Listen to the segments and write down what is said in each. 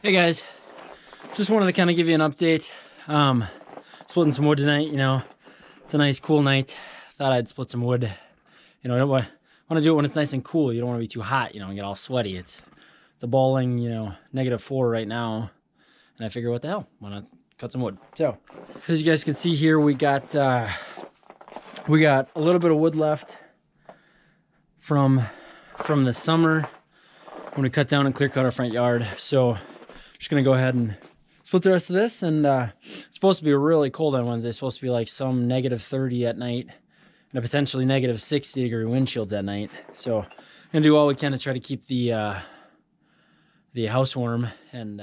Hey guys, just wanted to kind of give you an update. Splitting some wood tonight, you know, it's a nice cool night. Thought I'd split some wood. You know, I don't want to do it when it's nice and cool. You don't want to be too hot, you know, and get all sweaty. It's a balling, you know, -4 right now. And I figure, what the hell, why not cut some wood? So, as you guys can see here, we got a little bit of wood left from the summer when we cut down and clear cut our front yard. So just gonna go ahead and split the rest of this, and it's supposed to be really cold on Wednesday. It's supposed to be like some -30 at night and a potentially -60-degree wind chills at night. So I'm gonna do all we can to try to keep the house warm. And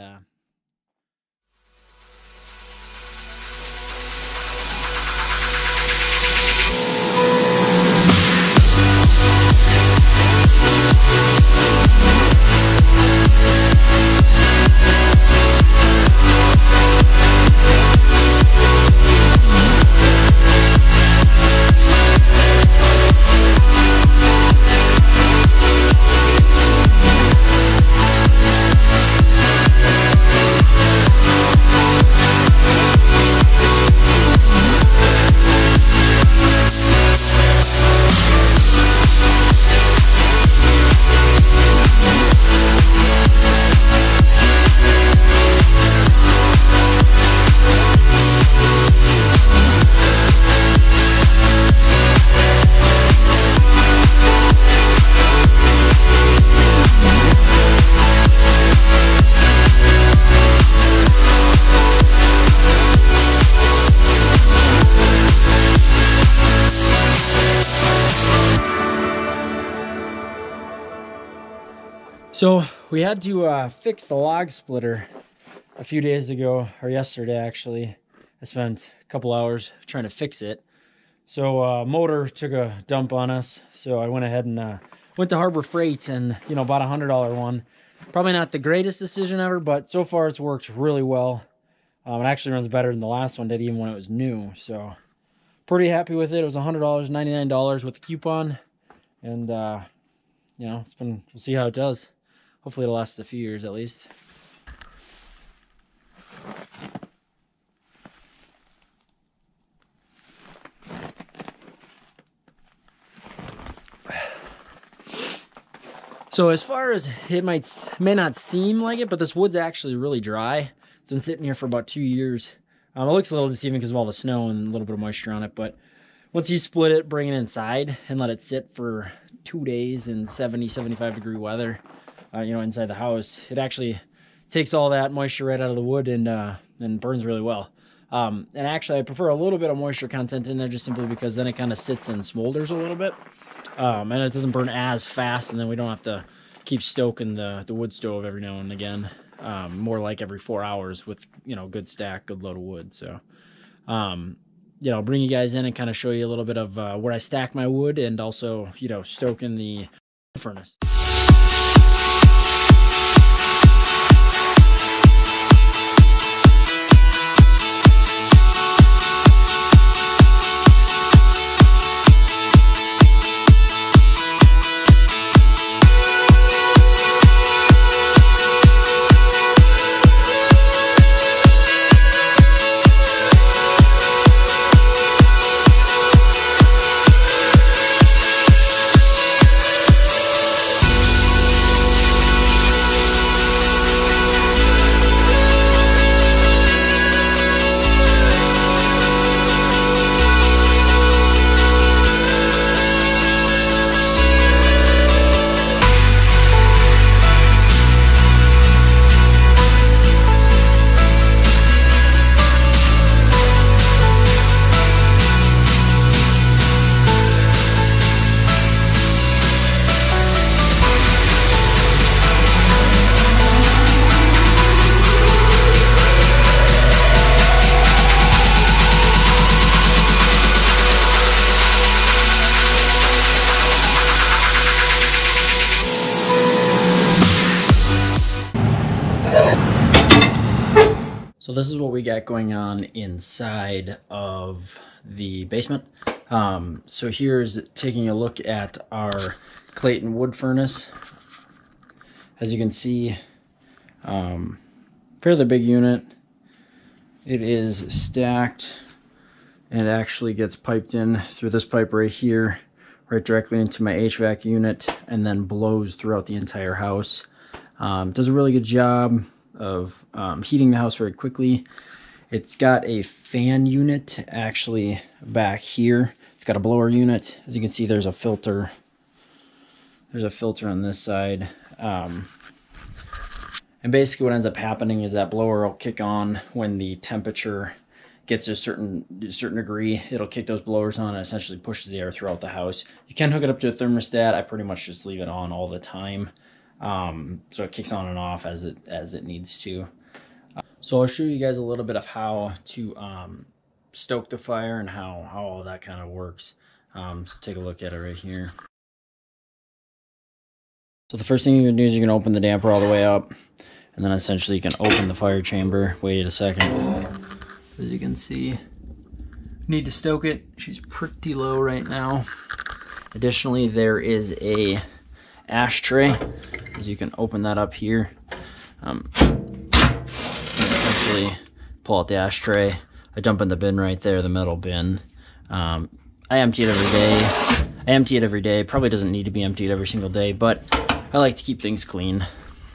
so we had to fix the log splitter a few days ago, or yesterday actually. I spent a couple hours trying to fix it. So motor took a dump on us, so I went ahead and went to Harbor Freight and, you know, bought a $100 one. Probably not the greatest decision ever, but so far it's worked really well. It actually runs better than the last one did, even when it was new. So pretty happy with it. It was $100, $99 with the coupon, and you know, we'll see how it does. Hopefully it'll last a few years at least. So as far as it may not seem like it, but this wood's actually really dry. It's been sitting here for about 2 years. It looks a little deceiving because of all the snow and a little bit of moisture on it, but once you split it, bring it inside and let it sit for 2 days in 70-75-degree weather, you know, inside the house, it actually takes all that moisture right out of the wood and burns really well. And actually, I prefer a little bit of moisture content in there just simply because then it kind of sits and smolders a little bit. And it doesn't burn as fast, and then we don't have to keep stoking the wood stove every now and again. More like every 4 hours with, you know, good stack, good load of wood. So, you know, bring you guys in and kind of show you a little bit of where I stack my wood, and also, you know, stoking the furnace. So this is what we got going on inside of the basement. So here's taking a look at our Clayton wood furnace. As you can see, fairly big unit. It is stacked and it actually gets piped in through this pipe right here, right directly into my HVAC unit, and then blows throughout the entire house. Does a really good job of heating the house very quickly. It's got a fan unit actually back here. It's got a blower unit. As you can see, there's a filter. There's a filter on this side. And basically what ends up happening is that blower will kick on when the temperature gets to a certain degree. It'll kick those blowers on and essentially pushes the air throughout the house. You can hook it up to a thermostat. I pretty much just leave it on all the time. So it kicks on and off as it needs to. So I'll show you guys a little bit of how to stoke the fire and how all that kind of works. So take a look at it right here. So the first thing you're gonna do is you're gonna open the damper all the way up, and then essentially you can open the fire chamber. Wait a second. As you can see, need to stoke it. She's pretty low right now. Additionally, there is a ashtray, as you can open that up here. And essentially pull out the ashtray. I dump in the bin right there, the metal bin. I empty it every day. Probably doesn't need to be emptied every single day, but I like to keep things clean.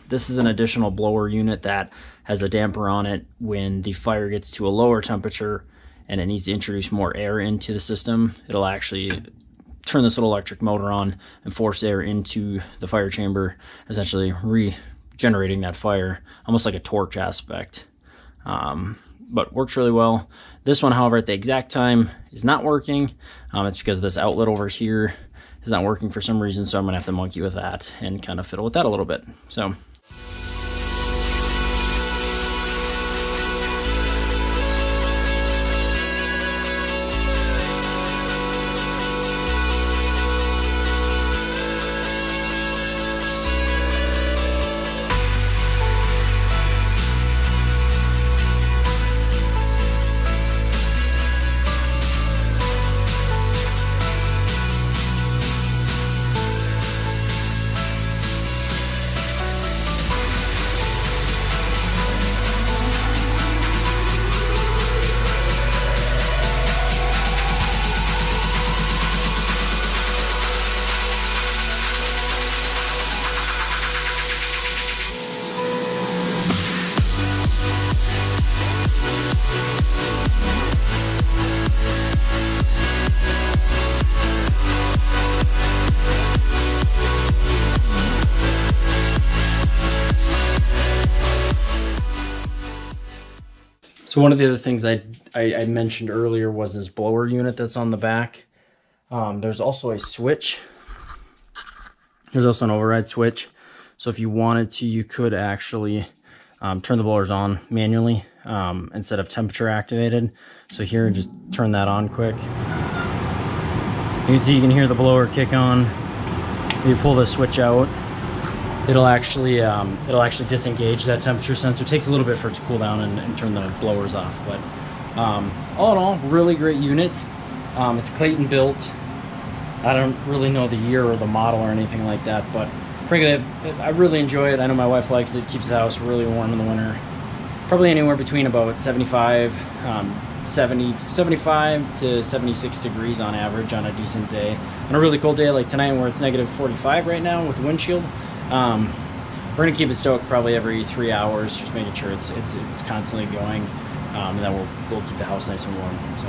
This is an additional blower unit that has a damper on it. When the fire gets to a lower temperature and it needs to introduce more air into the system, it'll actually turn this little electric motor on and force air into the fire chamber, essentially regenerating that fire, almost like a torch aspect. But works really well. This one, however, at the exact time is not working. It's because this outlet over here is not working for some reason, so I'm gonna have to monkey with that and kind of fiddle with that a little bit. So So one of the other things I mentioned earlier was this blower unit that's on the back. There's also a switch. There's also an override switch. So if you wanted to, you could actually turn the blowers on manually instead of temperature activated. So here, just turn that on quick. You can see, you can hear the blower kick on. You pull the switch out, it'll actually disengage that temperature sensor. It takes a little bit for it to cool down and turn the blowers off, but all in all, really great unit. It's Clayton built. I don't really know the year or the model or anything like that, but frankly, I really enjoy it. I know my wife likes it. Keeps the house really warm in the winter. Probably anywhere between about 75 to 76 degrees on average on a decent day. On a really cold day like tonight, where it's negative 45 right now with the windshield, we're gonna keep it stoked probably every 3 hours, just making sure it's constantly going, and then we'll keep the house nice and warm. So.